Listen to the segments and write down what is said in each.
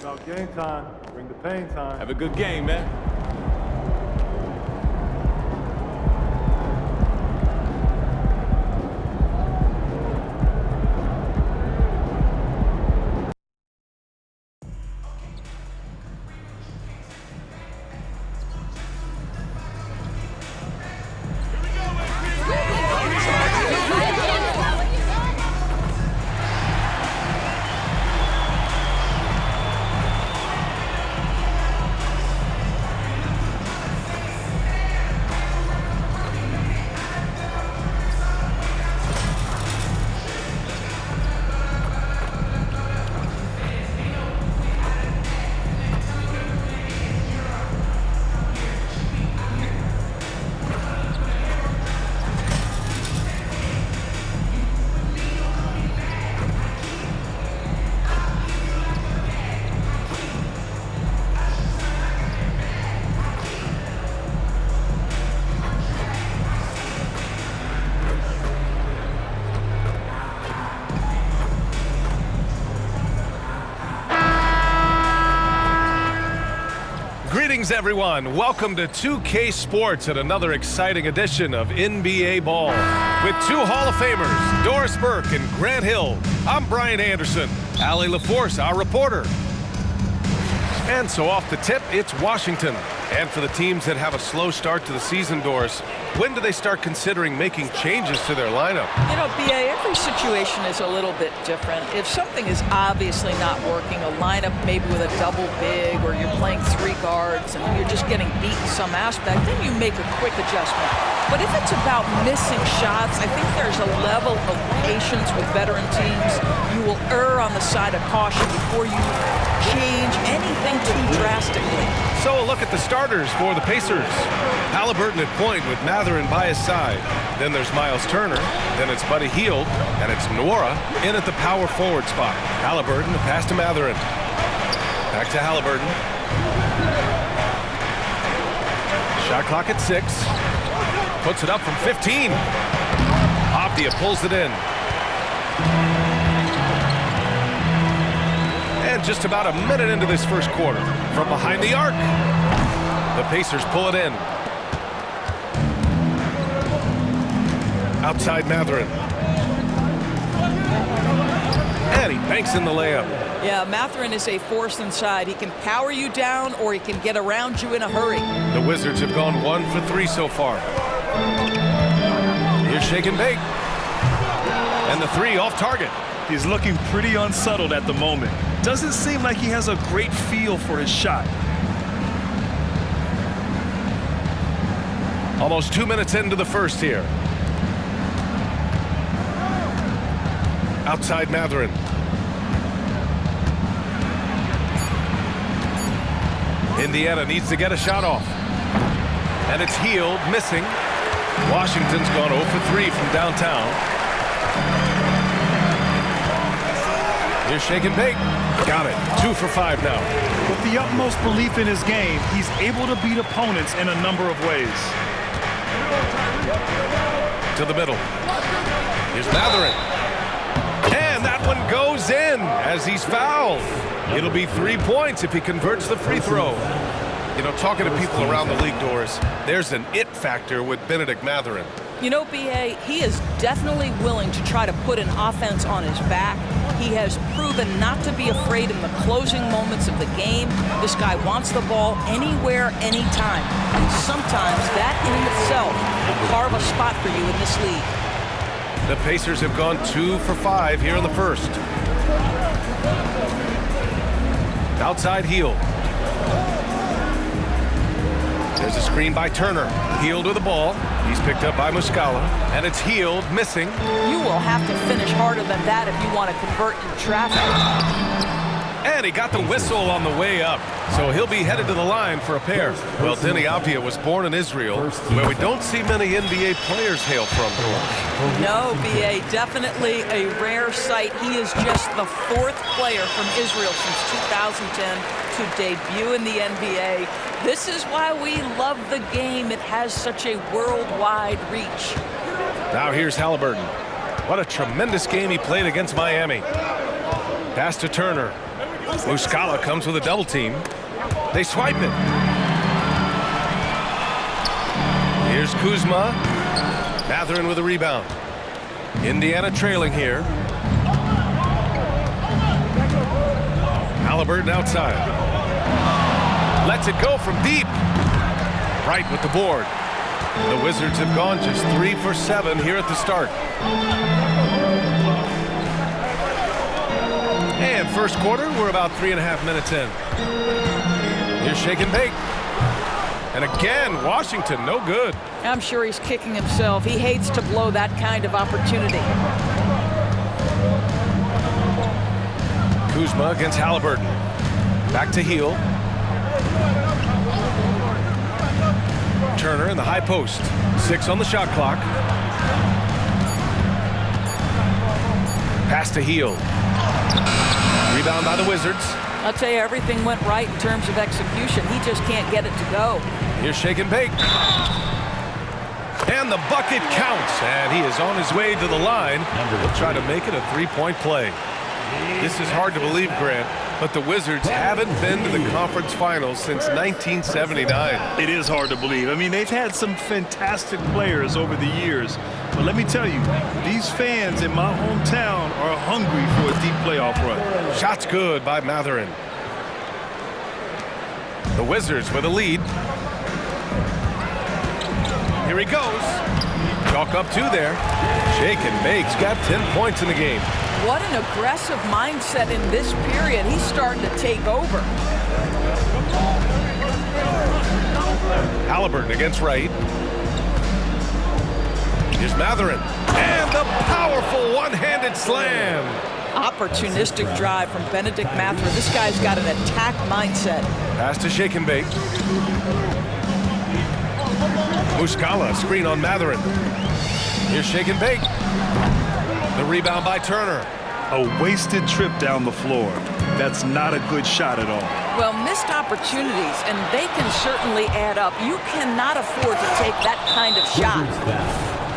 About game time. Bring the pain time. Have a good game, man. Greetings, everyone. Welcome to 2K Sports and another exciting edition of NBA Ball. With two Hall of Famers, Doris Burke and Grant Hill, I'm Brian Anderson. Allie LaForce, our reporter. And so off the tip, it's Washington. And for the teams that have a slow start to the season, Doris, when do they start considering making changes to their lineup? You know, BA, every situation is a little bit different. If something is obviously not working, a lineup maybe with a double big, or you're playing three guards and you're just getting beat in some aspect, then you make a quick adjustment. But if it's about missing shots, I think there's a level of patience with veteran teams. You will err on the side of caution before you change anything too drastically. So a look at the starters for the Pacers. Halliburton at point with Mathurin by his side. Then there's Miles Turner. Then it's Buddy Hield. And it's Nwora in at the power forward spot. Halliburton, the pass to Mathurin. Back to Halliburton. Shot clock at 6. Puts it up from 15. Avdia pulls it in. And just about a minute into this first quarter, from behind the arc, the Pacers pull it in. Outside Mathurin. And he banks in the layup. Yeah, Mathurin is a force inside. He can power you down or he can get around you in a hurry. The Wizards have gone 1 for 3 so far. Here's shake and bake. And the three off target. He's looking pretty unsettled at the moment. Doesn't seem like he has a great feel for his shot. Almost 2 minutes into the first here. Outside Mathurin. Indiana needs to get a shot off. And it's Hield, missing. Washington's gone 0 for 3 from downtown. Here's shake and bake. Got it. 2 for 5 now. With the utmost belief in his game, he's able to beat opponents in a number of ways. To the middle. Here's Mathurin. And that one goes in as he's fouled. It'll be 3 points if he converts the free throw. You know, talking to people around the league, Doris, there's an it factor with Bennedict Mathurin. You know, BA, he is definitely willing to try to put an offense on his back. He has proven not to be afraid in the closing moments of the game. This guy wants the ball anywhere, anytime. And sometimes that in itself will carve a spot for you in this league. The Pacers have gone 2 for 5 here in the first. Outside Hield. There's a screen by Turner. Hield with the ball. He's picked up by Muscala. And it's Hield missing. You will have to finish harder than that if you want to convert your traffic. And he got the whistle on the way up. So he'll be headed to the line for a pair. Well, Deni Avdia was born in Israel, where we don't see many NBA players hail from. No, BA, definitely a rare sight. He is just the 4th player from Israel since 2010 to debut in the NBA. This is why we love the game. It has such a worldwide reach. Now here's Halliburton. What a tremendous game he played against Miami. Pass to Turner. Muscala comes with a double team. They swipe it. Here's Kuzma. Mathurin with a rebound. Indiana trailing here. Halliburton outside. Lets it go from deep. Right with the board. The Wizards have gone just 3 for 7 here at the start. And first quarter, we're about 3.5 minutes in. Here's shake and bake. And again, Washington, no good. I'm sure he's kicking himself. He hates to blow that kind of opportunity. Kuzma against Halliburton. Back to Hield. Turner in the high post. 6 on the shot clock. Pass to Hield. Rebound by the Wizards. I'll tell you, everything went right in terms of execution. He just can't get it to go. Here's shake and bake. And the bucket counts. And he is on his way to the line. He'll try to make it a 3-point play. This is hard to believe, Grant, but the Wizards haven't been to the conference finals since 1979. It is hard to believe. I mean, they've had some fantastic players over the years. But let me tell you, these fans in my hometown are hungry for a deep playoff run. Shot's good by Mathurin. The Wizards with a lead. Here he goes. Chalk up 2 there. Shake and bake's got 10 points in the game. What an aggressive mindset in this period. He's starting to take over. Halliburton against Wright. Here's Mathurin. And the powerful one-handed slam. Opportunistic drive from Benedict Mathurin. This guy's got an attack mindset. Pass to shake and bake. Muscala, screen on Mathurin. Here's shake and bake. The rebound by Turner. A wasted trip down the floor. That's not a good shot at all. Well, missed opportunities, and they can certainly add up. You cannot afford to take that kind of shot.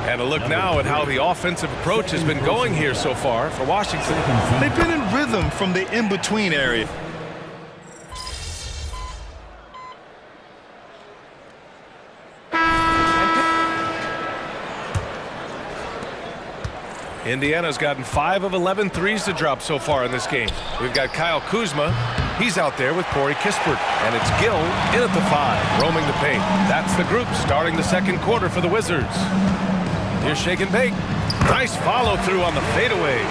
And a look now at how the offensive approach has been going here so far for Washington. They've been in rhythm from the in-between area. Indiana's gotten 5 of 11 threes to drop so far in this game. We've got Kyle Kuzma. He's out there with Corey Kispert. And it's Gill in at the 5, roaming the paint. That's the group starting the second quarter for the Wizards. Here's shake and bake. Nice follow through on the fadeaway.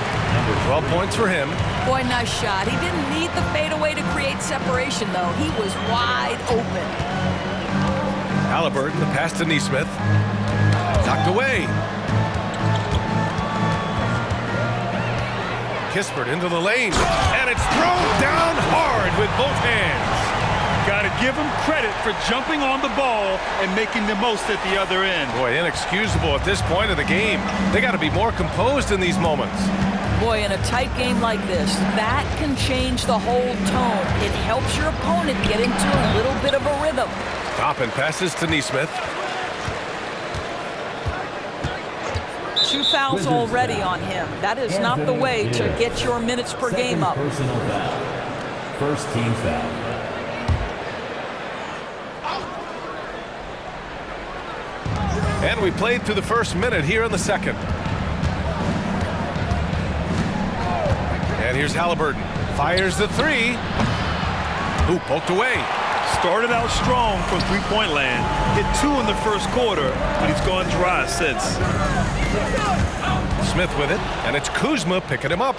12 points for him. Boy, nice shot. He didn't need the fadeaway to create separation, though. He was wide open. Halliburton, the pass to Nesmith. Knocked away. Kispert into the lane, and it's thrown down hard with both hands. Got to give him credit for jumping on the ball and making the most at the other end. Boy, inexcusable at this point of the game. They got to be more composed in these moments. Boy, in a tight game like this, that can change the whole tone. It helps your opponent get into a little bit of a rhythm. Toppin passes to Nesmith. 2 fouls already on him. That is not the way to get your minutes per game up. Personal foul. First team foul. And we played through the first minute here in the second. And here's Halliburton. Fires the 3. Ooh, poked away. Started out strong from three-point land. Hit 2 in the first quarter, but he's gone dry since. Smith with it, and it's Kuzma picking him up.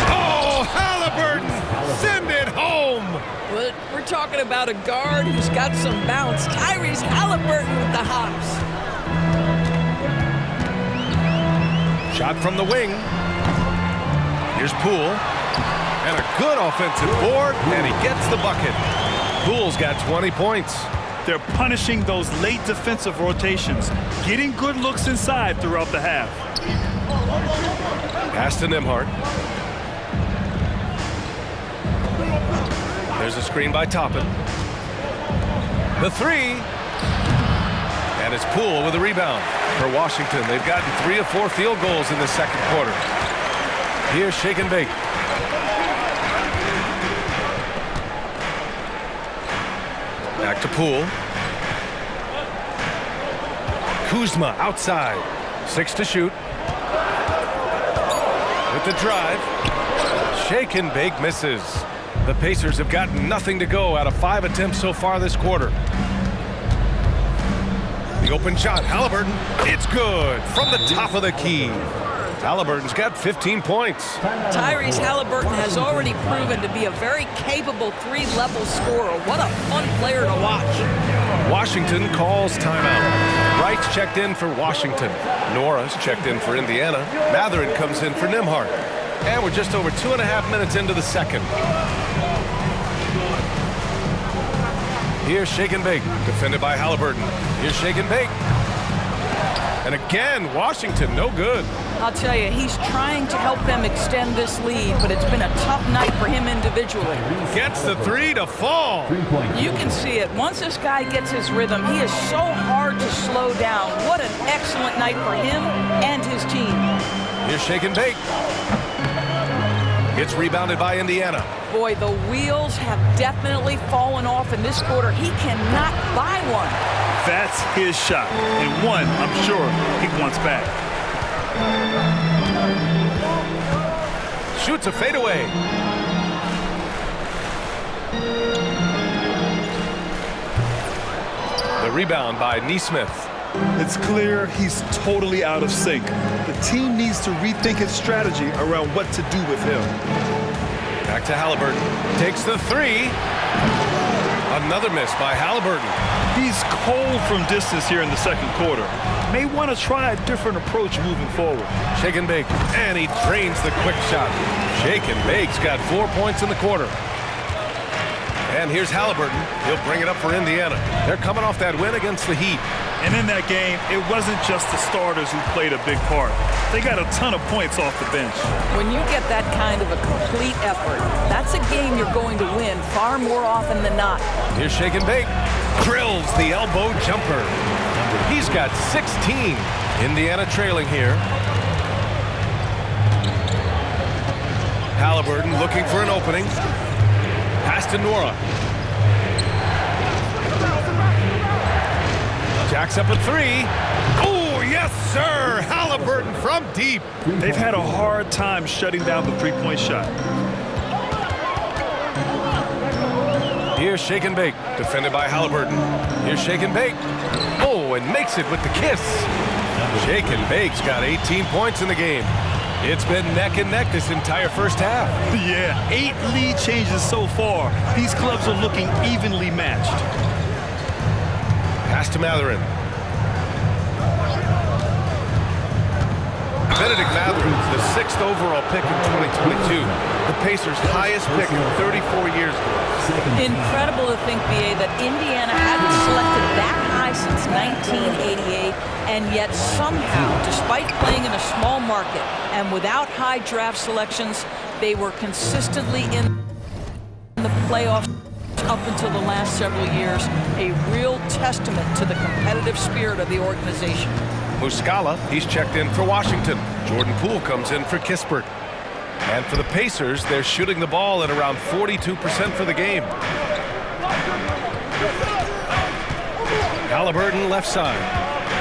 Oh, Halliburton! Send it home! Well, we're talking about a guard who's got some bounce. Tyrese Halliburton with the hops. Shot from the wing. Here's Poole. And a good offensive board, and he gets the bucket. Poole's got 20 points. They're punishing those late defensive rotations, getting good looks inside throughout the half. Pass to Nembhard. There's a screen by Toppin. The 3. And it's Poole with a rebound for Washington. They've gotten 3 of 4 field goals in the second quarter. Here's shake and bake. Back to Poole. Kuzma outside. 6 to shoot. With the drive. Shake and bake misses. The Pacers have got nothing to go out of 5 attempts so far this quarter. The open shot, Halliburton. It's good from the top of the key. Halliburton's got 15 points. Tyrese Halliburton has already proven to be a very capable 3-level scorer. What a fun player to watch. Washington calls timeout. Wright's checked in for Washington. Nora's checked in for Indiana. Mathurin comes in for Nembhard. And we're just over 2.5 minutes into the second. Here's shake and bake, defended by Halliburton. Here's shake and bake. And again, Washington, no good. I'll tell you, he's trying to help them extend this lead, but it's been a tough night for him individually. Gets the 3 to fall. You can see it. Once this guy gets his rhythm, he is so hard to slow down. What an excellent night for him and his team. Here's shake and bake. It's rebounded by Indiana. Boy, the wheels have definitely fallen off in this quarter. He cannot buy one. That's his shot, and one I'm sure he wants back. Shoots a fadeaway. The rebound by Nesmith. It's clear he's totally out of sync. The team needs to rethink its strategy around what to do with him. Back to Halliburton. Takes the 3. Another miss by Halliburton. He's cold from distance here in the second quarter. May want to try a different approach moving forward. Shake and bake. And he drains the quick shot. Shake and bake's got 4 points in the quarter. And here's Halliburton. He'll bring it up for Indiana. They're coming off that win against the Heat. And in that game, it wasn't just the starters who played a big part. They got a ton of points off the bench. When you get that kind of a complete effort, that's a game you're going to win far more often than not. Here's shake and bake. Drills the elbow jumper. He's got 16. Indiana trailing here. Halliburton looking for an opening. Pass to Nora. Jacks up a 3. Oh, yes, sir. Halliburton from deep. They've had a hard time shutting down the three-point shot. Here's shake and bake, defended by Halliburton. Here's shake and bake. Oh, and makes it with the kiss. Shake and bake's got 18 points in the game. It's been neck and neck this entire first half. Yeah, 8 lead changes so far. These clubs are looking evenly matched. Pass to Mathurin. Benedict Mathurin, the 6th overall pick in 2022. The Pacers' highest pick in 34 years. Incredible to think, B.A., that Indiana hadn't selected that high since 1988, and yet somehow, despite playing in a small market and without high draft selections, they were consistently in the playoffs up until the last several years. A real testament to the competitive spirit of the organization. Muscala, he's checked in for Washington. Jordan Poole comes in for Kispert. And for the Pacers, they're shooting the ball at around 42% for the game. Halliburton left side,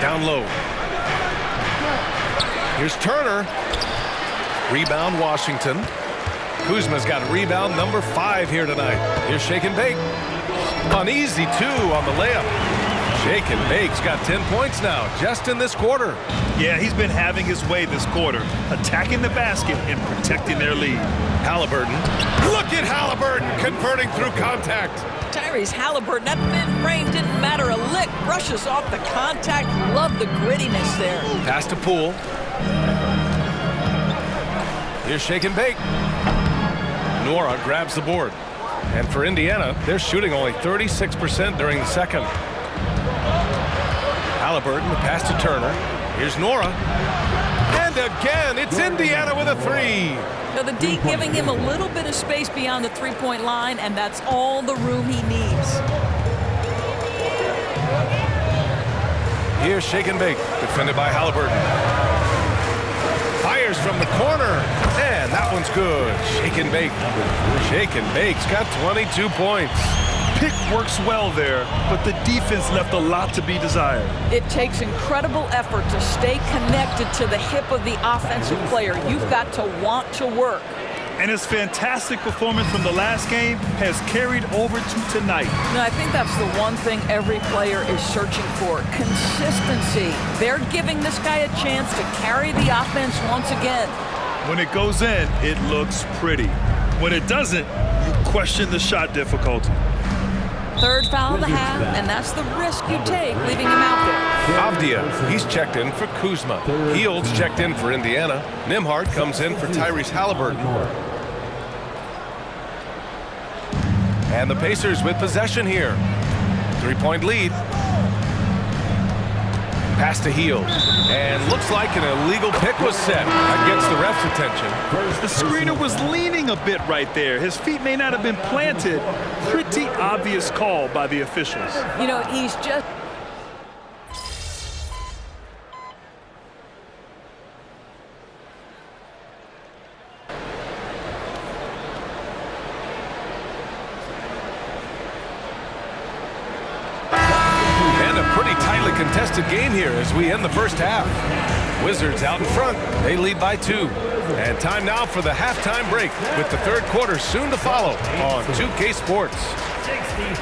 down low. Here's Turner. Rebound Washington. Kuzma's got rebound number 5 here tonight. Here's shake and bake. Uneasy 2 on the layup. Shake and bake's got 10 points now, just in this quarter. Yeah, he's been having his way this quarter, attacking the basket and protecting their lead. Halliburton. Look at Halliburton converting through contact. Tyrese Halliburton, that thin frame didn't matter a lick. Brushes off the contact. Love the grittiness there. Pass to Poole. Here's shake and bake. Nora grabs the board. And for Indiana, they're shooting only 36% during the second. Halliburton, the pass to Turner. Here's Nora. And again, it's Indiana with a 3. Now the D giving him a little bit of space beyond the three-point line, and that's all the room he needs. Here's shake and bake, defended by Halliburton. Fires from the corner, and that That one's good. Shake and bake. Shake and bake's got 22 points. Pick works well there, but the defense left a lot to be desired. It takes incredible effort to stay connected to the hip of the offensive player. You've got to want to work. And his fantastic performance from the last game has carried over to tonight. Now, I think that's the one thing every player is searching for, consistency. They're giving this guy a chance to carry the offense once again. When it goes in, it looks pretty. When it doesn't, you question the shot difficulty. Third foul of the half, and that's the risk you take, leaving him out there. Avdia, he's checked in for Kuzma. Heald's checked in for Indiana. Nembhard comes in for Tyrese Halliburton. And the Pacers with possession here. 3-point lead. Pass to Hield. And looks like an illegal pick was set. That gets the ref's attention. The screener was leaning a bit right there. His feet may not have been planted. Pretty obvious call by the officials. You know, he's just... Contested game here as we end the first half. Wizards out in front. They lead by 2. And time now for the halftime break with the third quarter soon to follow on 2K Sports. 65.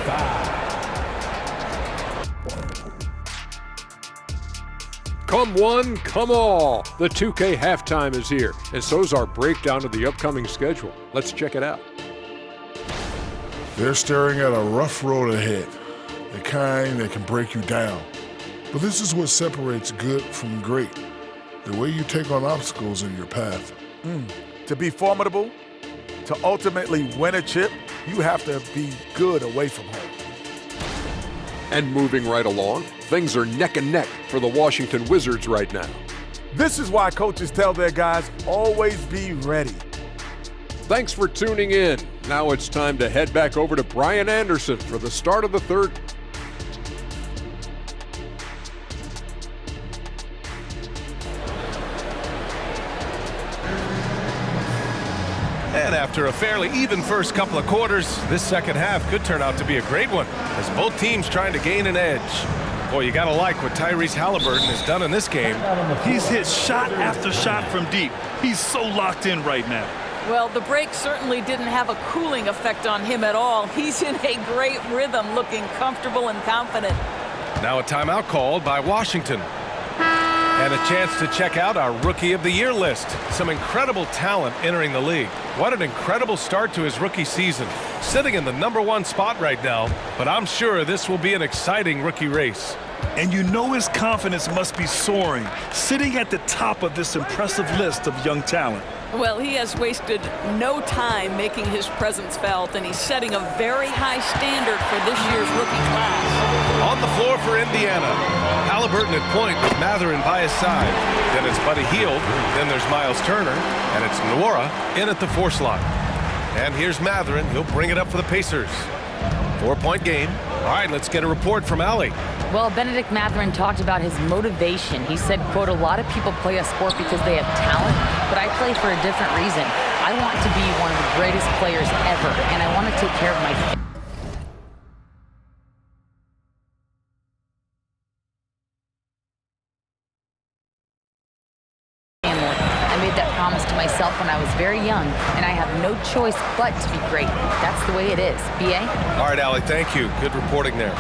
Come one, come all. The 2K halftime is here, and so's our breakdown of the upcoming schedule. Let's check it out. They're staring at a rough road ahead, the kind that can break you down. But this is what separates good from great, the way you take on obstacles in your path. To be formidable, to ultimately win a chip, you have to be good away from home. And moving right along, things are neck and neck for the Washington Wizards right now. This is why coaches tell their guys, always be ready. Thanks for tuning in. Now it's time to head back over to Brian Anderson for the start of the third. And after a fairly even first couple of quarters, this second half could turn out to be a great one as both teams trying to gain an edge. Boy, you gotta like what Tyrese Halliburton has done in this game. He's hit shot after shot from deep. He's so locked in right now. Well, the break certainly didn't have a cooling effect on him at all. He's in a great rhythm, looking comfortable and confident. Now a timeout called by Washington. And a chance to check out our Rookie of the Year list. Some incredible talent entering the league. What an incredible start to his rookie season. Sitting in the #1 spot right now, but I'm sure this will be an exciting rookie race. And you know his confidence must be soaring, sitting at the top of this impressive list of young talent. Well, he has wasted no time making his presence felt, and he's setting a very high standard for this year's rookie class. On the floor for Indiana, Halliburton at point with Mathurin by his side. Then it's Buddy Hield, then there's Miles Turner, and it's Nwora in at the 4 slot. And here's Mathurin. He'll bring it up for the Pacers. 4-point game. All right, let's get a report from Allie. Well, Bennedict Mathurin talked about his motivation. He said, quote, "A lot of people play a sport because they have talent, but I play for a different reason. I want to be one of the greatest players ever, and I want to take care of my family." I made that promise to myself when I was very young, and I have no choice but to be great. That's the way it is. B.A.? All right, Allie, thank you. Good reporting there.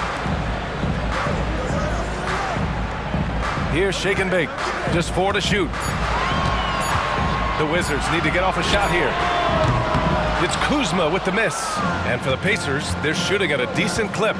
Here's Shake and Bake. Just 4 to shoot. The Wizards need to get off a shot here. It's Kuzma with the miss. And for the Pacers, they're shooting at a decent clip.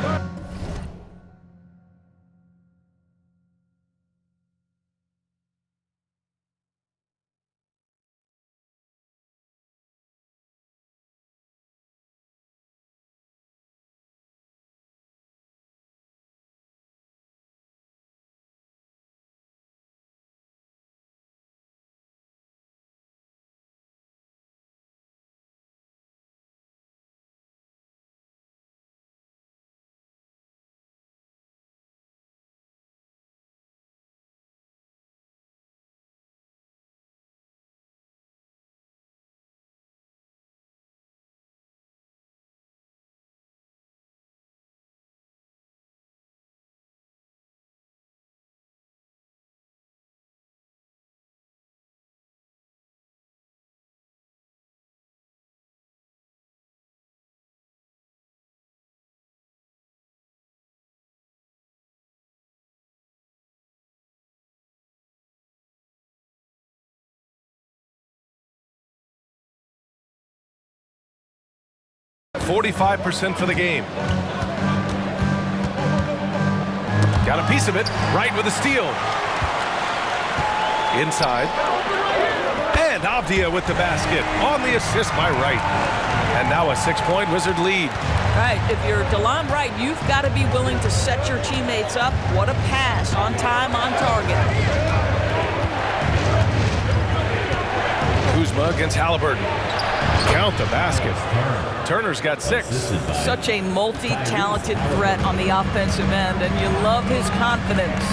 45% for the game. Got a piece of it. Wright with a steal. Inside. And Avdia with the basket on the assist by Wright. And now a 6-point Wizard lead. Right, if you're DeLon Wright, you've got to be willing to set your teammates up. What a pass, on time, on target. Kuzma against Halliburton. Count the basket. Turner's got 6. Such a multi-talented threat on the offensive end, and you love his confidence.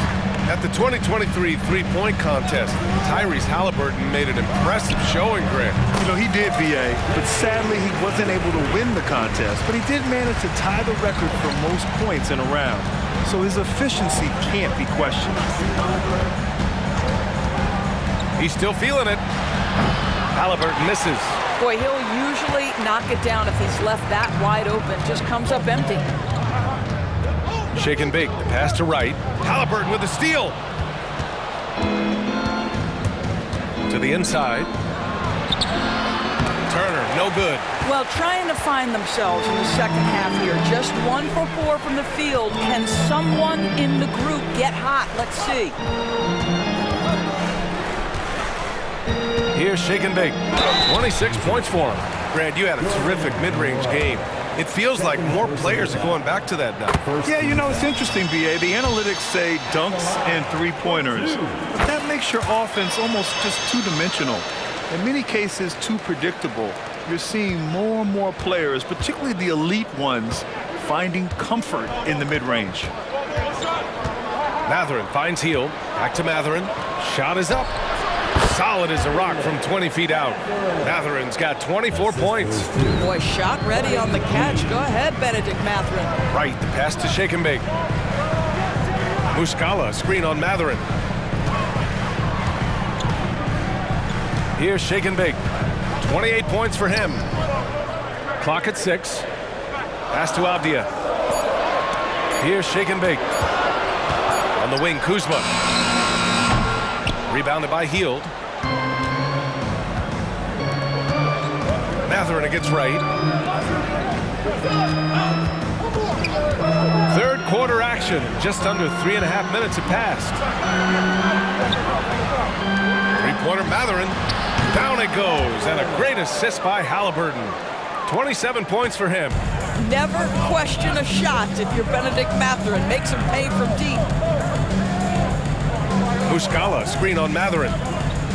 At the 2023 three-point contest, Tyrese Halliburton made an impressive showing, Grant. You know, he did, B.A., but sadly he wasn't able to win the contest, but he did manage to tie the record for most points in a round. So his efficiency can't be questioned. He's still feeling it. Halliburton misses. Boy, he'll usually knock it down if he's left that wide open. Just comes up empty. Shake and bake. The pass to Wright. Halliburton with the steal. To the inside. Turner, no good. Well, trying to find themselves in the second half here. Just 1 for 4 from the field. Can someone in the group get hot? Let's see. Here's Shake and Bake. 26 points for him. Grant, you had a terrific mid-range game. It feels like more players are going back to that now. Yeah, you know, it's interesting, B.A. The analytics say dunks and three-pointers. But that makes your offense almost just two-dimensional. In many cases, too predictable. You're seeing more and more players, particularly the elite ones, finding comfort in the mid-range. Mathurin finds Hield. Back to Mathurin. Shot is up. Solid as a rock from 20 feet out. Mathurin's got 24 points. Boy, shot ready on the catch. Go ahead, Benedict Mathurin. Right, the pass to Shake and Bake. Muscala, screen on Mathurin. Here's Shake and Bake. 28 points for him. Clock at 6. Pass to Avdia. Here's Shake and Bake. On the wing, Kuzma. Rebounded by Hield. Mathurin against Wright. Third quarter action. Just under 3.5 minutes have passed. Three-pointer Mathurin. Down it goes. And a great assist by Halliburton. 27 points for him. Never question a shot if you're Benedict Mathurin. Makes him pay from deep. Muscala, screen on Mathurin.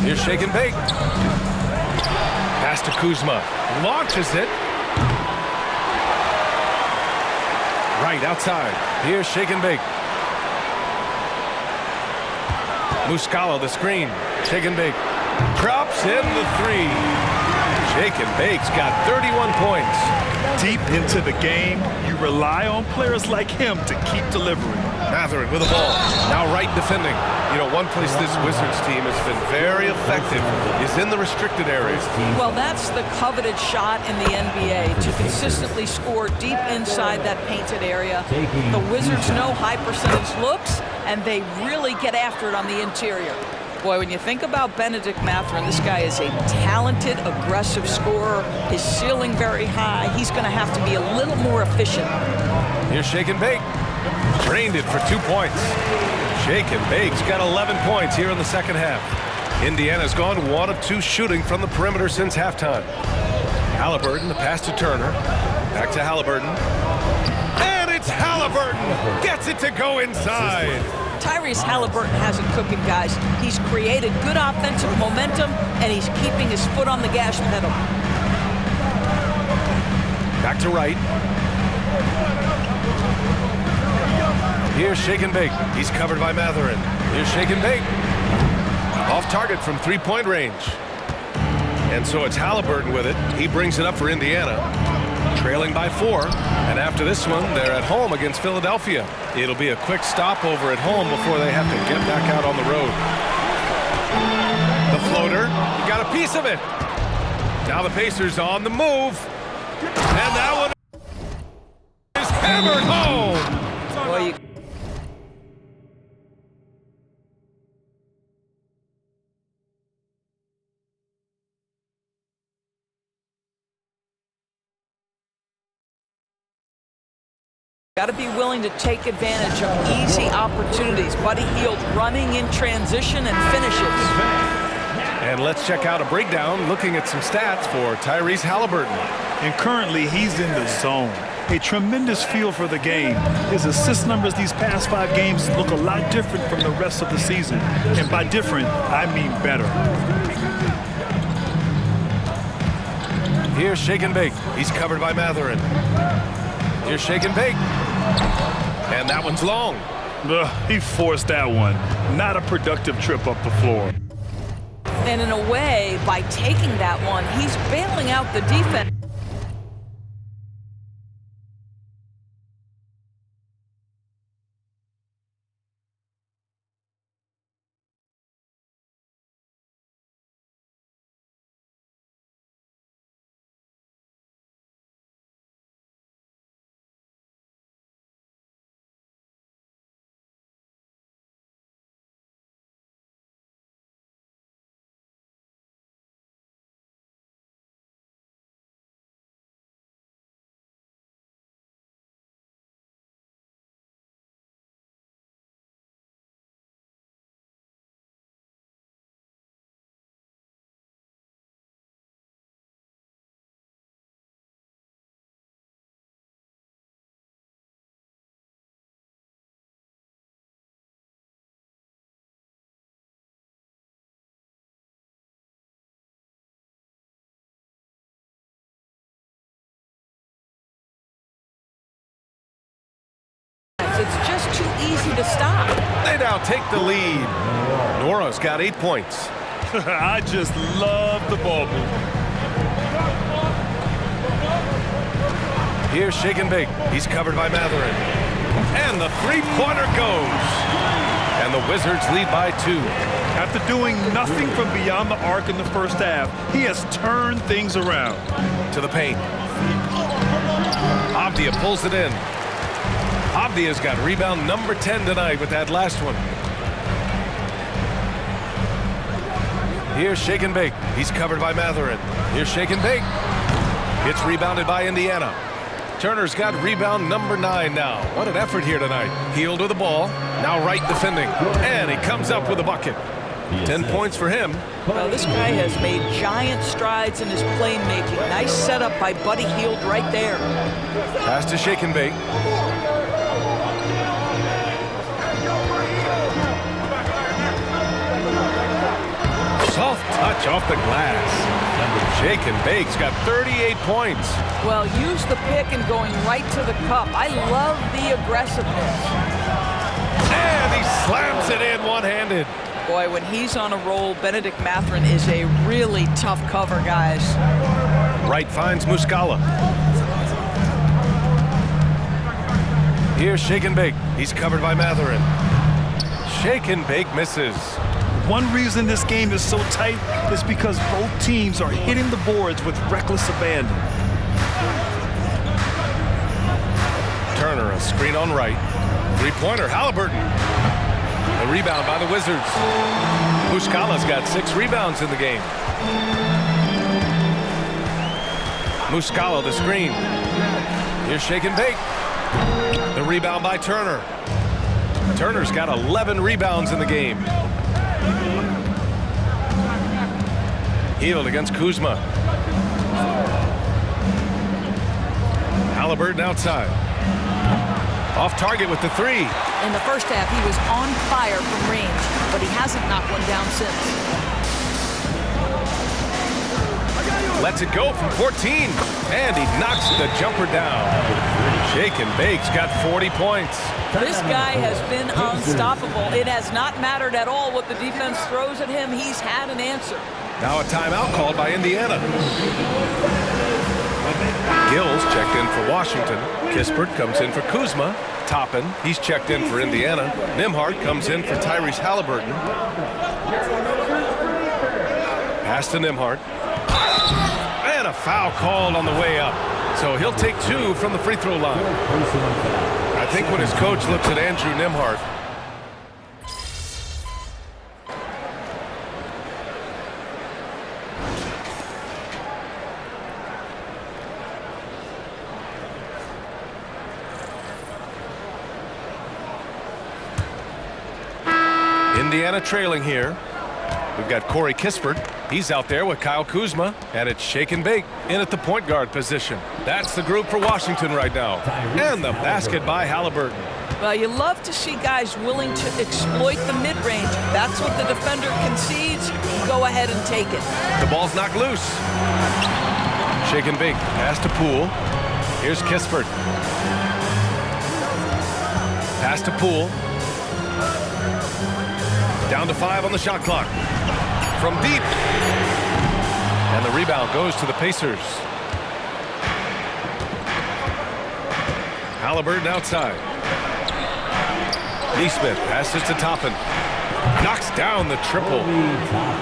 Here's Shake and Bake. Pass to Kuzma. Launches it. Right outside. Here's Shake and Bake. Muscala, the screen. Shake and Bake. Drops in the 3. Shake and Bake's got 31 points. Deep into the game, you rely on players like him to keep delivering. Mathurin with the ball. Now Wright defending. You know, one place this Wizards team has been very effective is in the restricted areas. Well, that's the coveted shot in the NBA, to consistently score deep inside that painted area. The Wizards know high percentage looks, and they really get after it on the interior. Boy, when you think about Benedict Mathurin, this guy is a talented, aggressive scorer. His ceiling very high. He's going to have to be a little more efficient. Here's Shake and Bake. Drained it for 2 points. Shake and Bake's got 11 points here in the second half. Indiana's gone 1 of 2 shooting from the perimeter since halftime. Halliburton, the pass to Turner. Back to Halliburton. And it's Halliburton! Gets it to go inside. Tyrese Halliburton has it cooking, guys. He's created good offensive momentum, and he's keeping his foot on the gas pedal. Back to Wright. Here's Shake and Bake. He's covered by Mathurin. Here's Shake and Bake. Off target from 3-point range. And so it's Halliburton with it. He brings it up for Indiana. Trailing by 4. And after this one, they're at home against Philadelphia. It'll be a quick stopover at home before they have to get back out on the road. The floater. He got a piece of it. Now the Pacers on the move. And that one is hammered home. Well, you Got to be willing to take advantage of easy opportunities. Buddy Hield running in transition and finishes. And let's check out a breakdown looking at some stats for Tyrese Halliburton. And currently, he's in the zone. A tremendous feel for the game. His assist numbers these past 5 games look a lot different from the rest of the season. And by different, I mean better. Here's Shake and Bake. He's covered by Mathurin. Here's Shake and Bake. And that one's long. He forced that one. Not a productive trip up the floor. And in a way, by taking that one, he's bailing out the defense. It's just too easy to stop. They now take the lead. Nora's got 8 points. I just love the ball movement. Here's Shake and Bake. He's covered by Mathurin. And the three-pointer goes. And the Wizards lead by 2. After doing nothing from beyond the arc in the first half, he has turned things around. To the paint. Avdia pulls it in. Avdia's got rebound number 10 tonight with that last one. Here's Shake and Bake. He's covered by Mathurin. Here's Shake and Bake. It's rebounded by Indiana. Turner's got rebound number 9 now. What an effort here tonight. Hield with the ball. Now right defending. And he comes up with a bucket. 10 points for him. Well, this guy has made giant strides in his playmaking. Nice setup by Buddy Hield right there. Pass to Shake and Bake. Soft touch off the glass. Shake and Bake's got 38 points. Well, use the pick and going right to the cup. I love the aggressiveness. And he slams it in one-handed. Boy, when he's on a roll, Bennedict Mathurin is a really tough cover, guys. Wright finds Muscala. Here's Shake and Bake. He's covered by Mathurin. Shake and Bake misses. One reason this game is so tight is because both teams are hitting the boards with reckless abandon. Turner, a screen on Wright. Three-pointer, Halliburton. A rebound by the Wizards. Muscala's got 6 rebounds in the game. Muscala, the screen. Here's Shake and Bake. The rebound by Turner. Turner's got 11 rebounds in the game. Hield against Kuzma. Halliburton outside. Off target with the 3. In the first half, he was on fire from range, but he hasn't knocked one down since. Lets it go from 14, and he knocks the jumper down. Shake and Bake's got 40 points. This guy has been unstoppable. It has not mattered at all what the defense throws at him. He's had an answer. Now a timeout called by Indiana. Gills checked in for Washington. Kispert comes in for Kuzma. Toppin, he's checked in for Indiana. Nembhard comes in for Tyrese Halliburton. Pass to Nembhard. And a foul called on the way up. So he'll take 2 from the free throw line. I think when his coach looks at Andrew Nembhard, Indiana trailing here. We've got Corey Kispert. He's out there with Kyle Kuzma, and it's shake and bake in at the point guard position. That's the group for Washington right now. And the basket by Halliburton. Well, you love to see guys willing to exploit the mid-range. That's what the defender concedes. Go ahead and take it. The ball's knocked loose. Shake and bake. Pass to Poole. Here's Kispert. Pass to Poole. Down to 5 on the shot clock. From deep. And the rebound goes to the Pacers. Halliburton outside. Neesmith passes to Toppin. Knocks down the triple.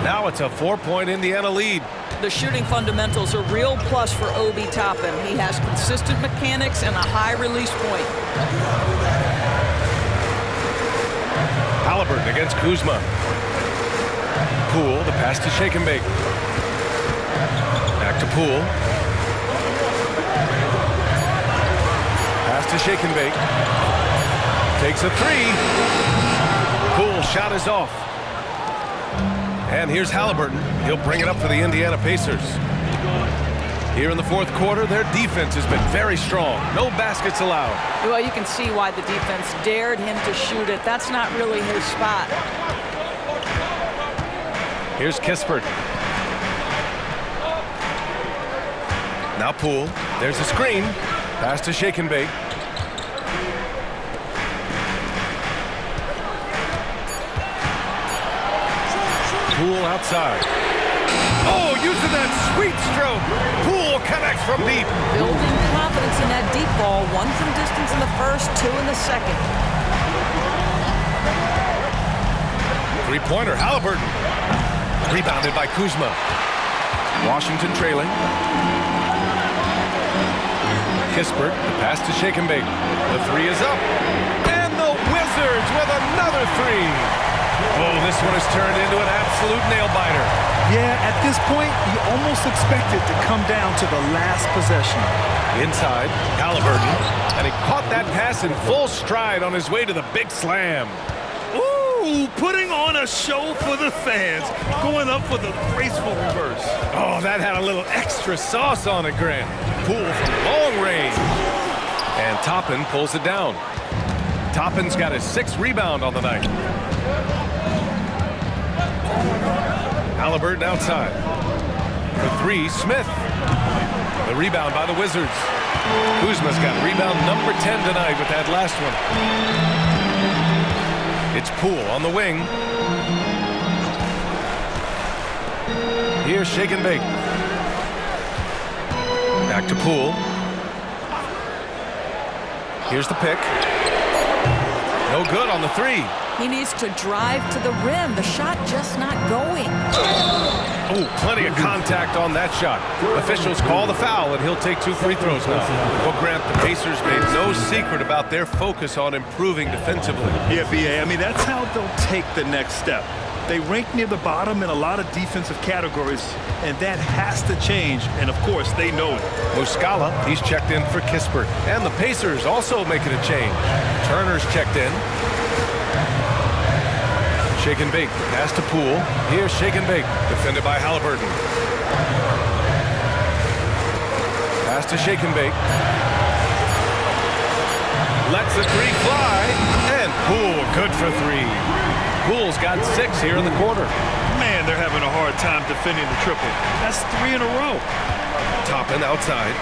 Now it's a 4-point Indiana lead. The shooting fundamentals are real plus for Obi Toppin. He has consistent mechanics and a high release point. Halliburton against Kuzma. Poole, the pass to shake and bake. Back to Poole. Pass to shake and bake. Takes a 3. Poole shot is off. And here's Halliburton. He'll bring it up for the Indiana Pacers. Here in the fourth quarter, their defense has been very strong. No baskets allowed. Well, you can see why the defense dared him to shoot it. That's not really his spot. Here's Kispert. Now Poole. There's a screen. Pass to shake and bake. Poole outside. Oh, using that sweet stroke. Poole connects from deep. Building confidence in that deep ball. 1 from distance in the first, 2 in the second. Three-pointer, Halliburton. Rebounded by Kuzma. Washington trailing. Kispert, the pass to shake and bake. The 3 is up. And the Wizards with another 3. Oh, this one has turned into an absolute nail-biter. Yeah, at this point, you almost expect it to come down to the last possession. Inside, Halliburton. And he caught that pass in full stride on his way to the big slam. Ooh, putting on a show for the fans. Going up for the graceful reverse. Oh, that had a little extra sauce on it, Grant. Poole from long range. And Toppin pulls it down. Toppin's got his 6th rebound on the night. Halliburton outside. For 3, Smith. The rebound by the Wizards. Kuzma's got rebound number 10 tonight with that last one. It's Poole on the wing. Here's shake and bake. Back to Poole. Here's the pick. No good on the 3. He needs to drive to the rim. The shot just not going. Oh, plenty of contact on that shot. Officials call the foul, and he'll take 2 free throws now. Well, Grant, the Pacers made no secret about their focus on improving defensively. Yeah, B.A., I mean, that's how they'll take the next step. They rank near the bottom in a lot of defensive categories, and that has to change, and of course, they know it. Muscala, he's checked in for Kispert. And the Pacers also making a change. Turner's checked in. Shake and bake, pass to Poole. Here's shake and bake, defended by Halliburton. Pass to shake and bake. Lets the 3 fly, and Poole good for 3. Poole's got 6 here in the quarter. Man, they're having a hard time defending the triple. That's 3 in a row. Toppin outside.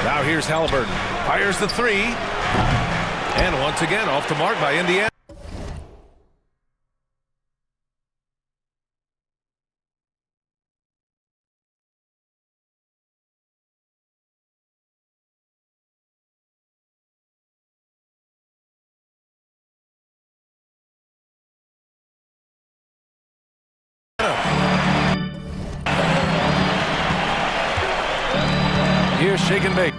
Now here's Halliburton. Fires the 3. And once again, off the mark by Indiana. Here's shake and bake.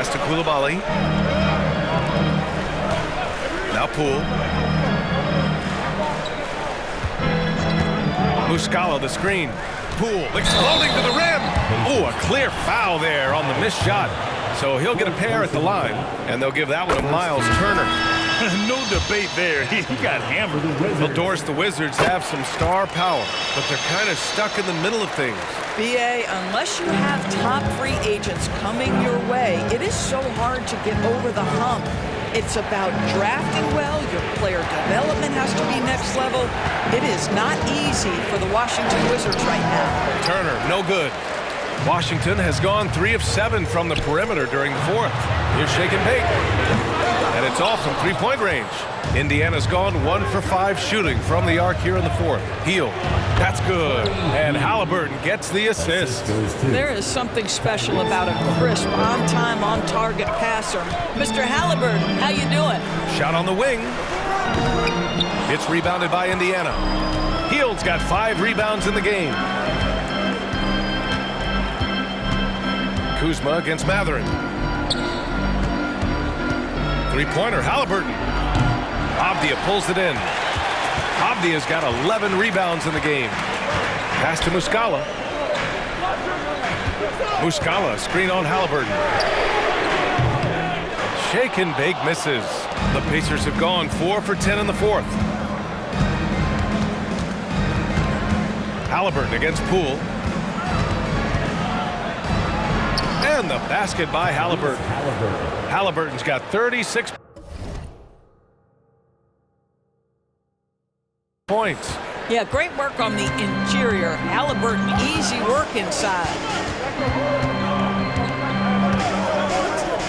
pass to Koulibaly. Now Poole. Muscala, the screen. Poole exploding to the rim. Oh, a clear foul there on the missed shot. So he'll get a pair at the line, and they'll give that one to Miles Turner. No debate there. He got hammered. Well, Doris, the Wizards have some star power, but they're kind of stuck in the middle of things. BA, unless you have top free agents coming your way, it is so hard to get over the hump. It's about drafting well. Your player development has to be next level. It is not easy for the Washington Wizards right now. Turner, no good. Washington has gone 3 of 7 from the perimeter during the fourth. Here's shake and bake. And it's all from three-point range. Indiana's gone 1 for 5 shooting from the arc here in the fourth. Heel. That's good. And Halliburton gets the assist. There is something special about a crisp, on-time, on-target passer. Mr. Halliburton, how you doing? Shot on the wing. It's rebounded by Indiana. Hield's got 5 rebounds in the game. Kuzma against Mathurin. Three-pointer, Halliburton. Avdia pulls it in. Avdia's got 11 rebounds in the game. Pass to Muscala. Muscala, screen on Halliburton. Shake and bake misses. The Pacers have gone 4 for 10 in the fourth. Halliburton against Poole. And the basket by Halliburton. Halliburton's got 36 points. Yeah, great work on the interior. Halliburton, easy work inside.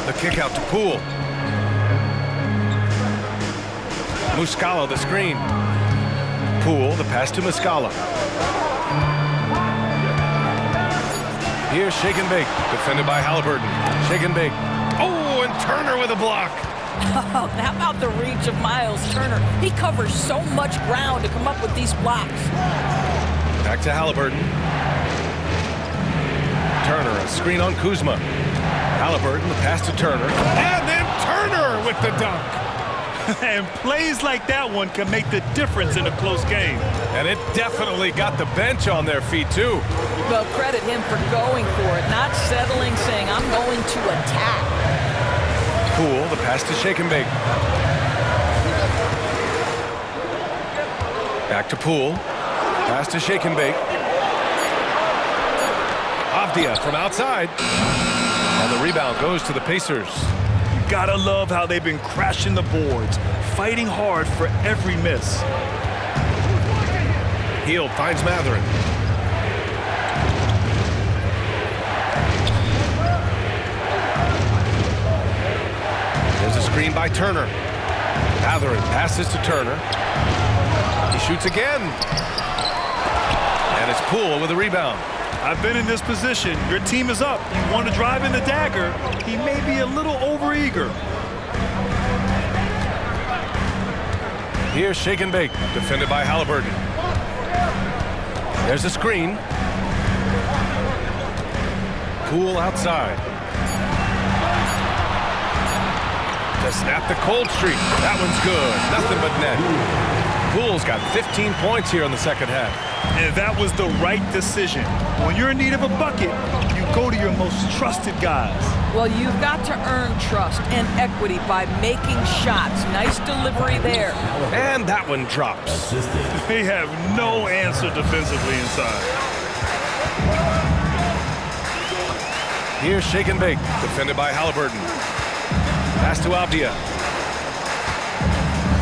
The kick out to Poole. Muscala, the screen. Poole, the pass to Muscala. Here's shake and bake, defended by Halliburton. Shake and bake. Oh, and Turner with a block. Oh, how about the reach of Miles Turner? He covers so much ground to come up with these blocks. Back to Halliburton. Turner, a screen on Kuzma. Halliburton, the pass to Turner. And then Turner with the dunk. And plays like that one can make the difference in a close game. And it definitely got the bench on their feet, too. Well, credit him for going for it, not settling, saying, I'm going to attack. Poole, the pass to shake and bake. Back to Poole. Pass to shake and bake. Avdia from outside. And the rebound goes to the Pacers. You gotta love how they've been crashing the boards, fighting hard for every miss. Hield finds Mathurin. There's a screen by Turner. Mathurin passes to Turner. He shoots again. And it's Poole with a rebound. I've been in this position. Your team is up. You want to drive in the dagger. He may be a little overeager. Here's shake and bake, defended by Halliburton. There's a screen. Poole outside. To snap the cold streak. That one's good. Nothing but net. Poole's got 15 points here in the second half. And that was the right decision. When you're in need of a bucket, you go to your most trusted guys. Well, you've got to earn trust and equity by making shots. Nice delivery there. And that one drops. They have no answer defensively inside. Here's shake and bake, defended by Halliburton. Pass to Avdia.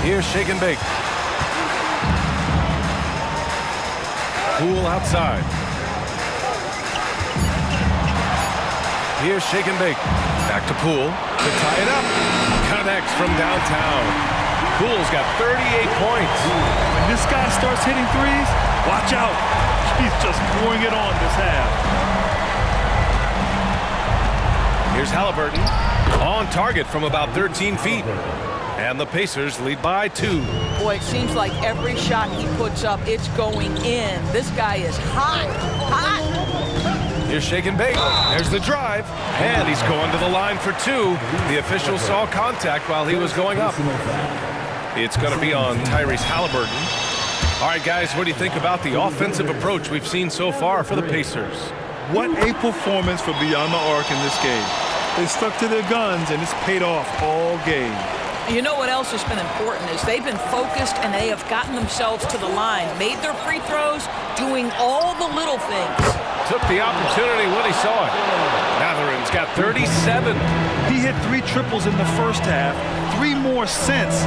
Here's shake and bake. Poole outside. Here's shake and bake. Back to Poole to tie it up. Connects from downtown. Poole's got 38 points. When this guy starts hitting threes, watch out. He's just pouring it on this half. Here's Halliburton. On target from about 13 feet. And the Pacers lead by 2. Boy, it seems like every shot he puts up, it's going in. This guy is hot. Hot! Here's shake and bake. There's the drive. And he's going to the line for two. The official saw contact while he was going up. It's going to be on Tyrese Halliburton. All right, guys, what do you think about the offensive approach we've seen so far for the Pacers? What a performance for Beyond the Arc in this game. They stuck to their guns, and it's paid off all game. You know what else has been important is they've been focused and they have gotten themselves to the line, made their free throws, doing all the little things. Took the opportunity when he saw it. Mathurin's got 37. He hit 3 triples in the first half, 3 more since.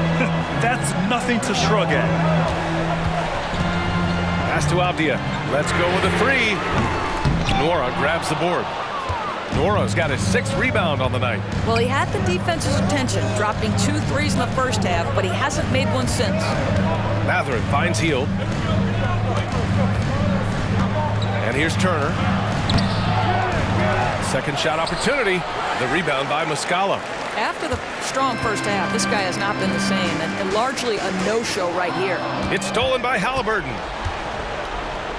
That's nothing to shrug at. Pass to Avdia. Let's go with a 3. Nora grabs the board. Nora's got his 6th rebound on the night. Well, he had the defense's attention, dropping 2 threes in the first half, but he hasn't made one since. Mathurin finds Hield. And here's Turner. Second shot opportunity. The rebound by Muscala. After the strong first half, this guy has not been the same, and largely a no-show right here. It's stolen by Halliburton.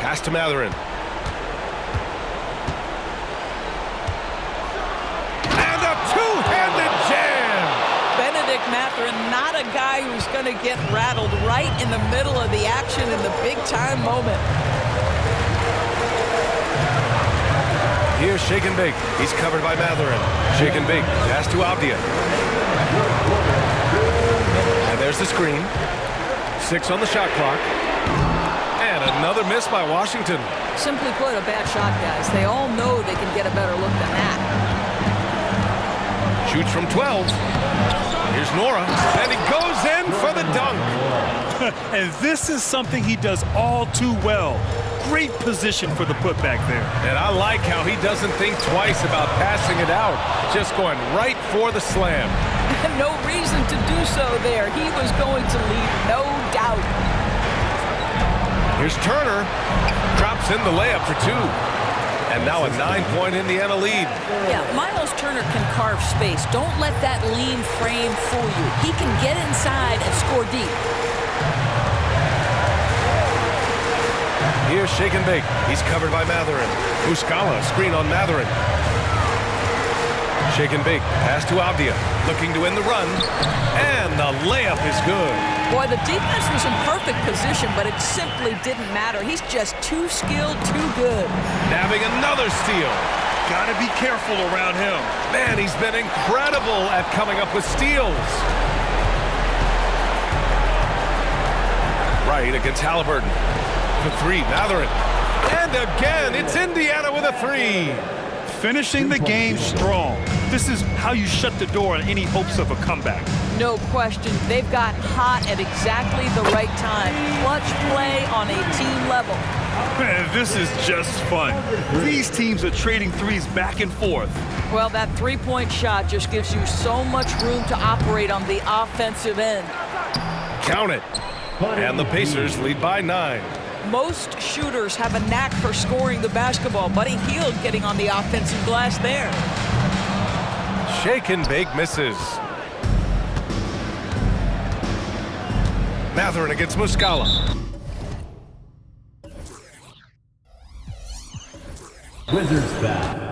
Pass to Mathurin. And a two-handed jam! Benedict Mathurin, not a guy who's going to get rattled right in the middle of the action in the big-time moment. Here's shake and bake. He's covered by Mathurin. Shake and bake. Pass to Avdia. And there's the screen. 6 on the shot clock. And another miss by Washington. Simply put, a bad shot, guys. They all know they can get a better look than that. Shoots from 12. Here's Nora. And he goes in for the dunk. And this is something he does all too well. Great position for the putback there. And I like how he doesn't think twice about passing it out. Just going right for the slam. No reason to do so there. He was going to leave, no doubt. Here's Turner. Drops in the layup for 2. And now a 9-point Indiana lead. Yeah, Miles Turner can carve space. Don't let that lean frame fool you. He can get inside and score deep. Here's shake and bake. He's covered by Mathurin. Muscala, screen on Mathurin. Shake and bake. Pass to Avdia. Looking to win the run. And the layup is good. Boy, the defense was in perfect position, but it simply didn't matter. He's just too skilled, too good. Nabbing another steal. Gotta be careful around him. Man, he's been incredible at coming up with steals. Right against Halliburton. For 3, Mathurin. And again, it's Indiana with a 3. Finishing the game strong. This is how you shut the door on any hopes of a comeback. No question. They've gotten hot at exactly the right time. Clutch play on a team level. Man, this is just fun. These teams are trading threes back and forth. Well, that three-point shot just gives you so much room to operate on the offensive end. Count it. And the Pacers lead by 9. Most shooters have a knack for scoring the basketball. Buddy Hield getting on the offensive glass there. Shake and bake misses. Mathurin against Muscala. Wizards foul.